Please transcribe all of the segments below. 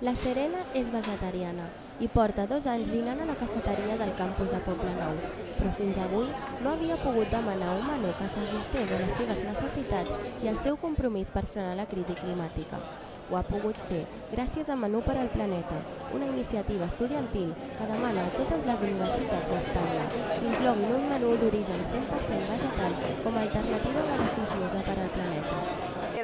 La Serena és vegetariana i porta 2 anys dinant a la cafeteria del campus de Poblenou, però fins avui no havia pogut demanar un menú que s'ajustés a les seves necessitats i al seu compromís per frenar la crisi climàtica. Ho ha pogut fer gràcies a Menú per al Planeta, una iniciativa estudiantil que demana a totes les universitats d'Espanya que incloguin un menú d'origen 100% vegetal com a alternativa beneficiosa per al planeta.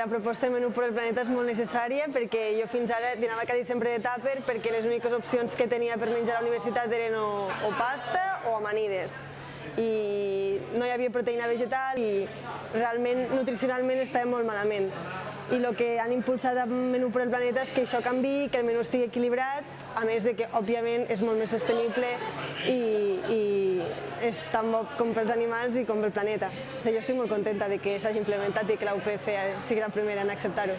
La proposta de Menú per al Planeta és molt necessària perquè jo fins ara dinava quasi sempre de tàper perquè les úniques opcions que tenia per menjar a la universitat eren o pasta o amanides i no hi havia proteïna vegetal i realment nutricionalment estava molt malament. I el que han impulsat amb Menú per al Planeta és que això canviï, que el menú estigui equilibrat, a més de que, òbviament, és molt més sostenible i és tan bo com pels animals i com pel planeta. Jo estic molt contenta de que s'hagi implementat i que la UPF sigui la primera en acceptar-ho.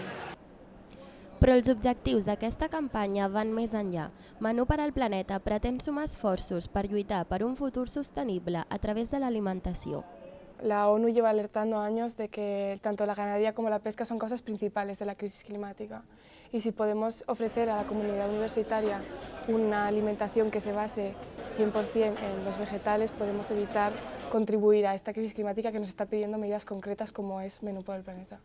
Però els objectius d'aquesta campanya van més enllà. Menú per al Planeta pretén sumar esforços per lluitar per un futur sostenible a través de l'alimentació. La ONU lleva alertando años de que tanto la ganadería como la pesca son causas principales de la crisis climática. Y si podemos ofrecer a la comunidad universitaria una alimentación que se base 100% en los vegetales, podemos evitar contribuir a esta crisis climática que nos está pidiendo medidas concretas como es Menú por el Planeta.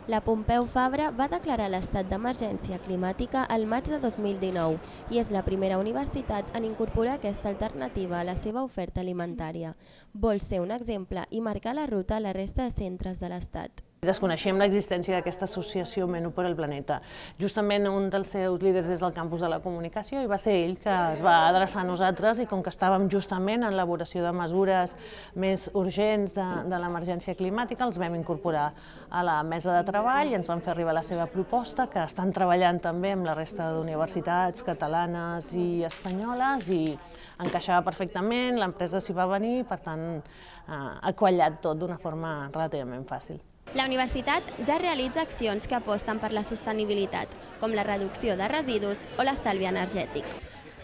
La Pompeu Fabra va declarar l'estat d'emergència climàtica al maig de 2019 i és la primera universitat en incorporar aquesta alternativa a la seva oferta alimentària. Vol ser un exemple i marcar la ruta a la resta de centres de l'Estat. Desconeixem l'existència d'aquesta associació Menú per al Planeta. Justament un dels seus líders és del campus de la comunicació i va ser ell que es va adreçar a nosaltres i com que estàvem justament en l'elaboració de mesures més urgents de l'emergència climàtica, els vam incorporar a la mesa de treball i ens van fer arribar la seva proposta, que estan treballant també amb la resta d'universitats catalanes i espanyoles i encaixava perfectament, l'empresa s'hi va venir, per tant ha quallat tot d'una forma relativament fàcil. La universitat ja realitza accions que aposten per la sostenibilitat, com la reducció de residus o l'estalvi energètic.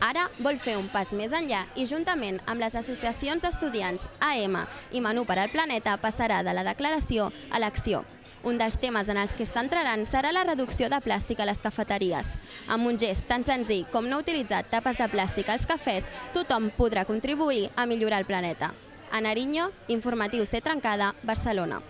Ara vol fer un pas més enllà i juntament amb les associacions d'estudiants AM i Menú per al Planeta passarà de la declaració a l'acció. Un dels temes en els que es centraran serà la reducció de plàstic a les cafeteries. Amb un gest tan senzill com no utilitzar tapes de plàstic als cafès, tothom podrà contribuir a millorar el planeta. A Nariño, Informatiu C Trencada, Barcelona.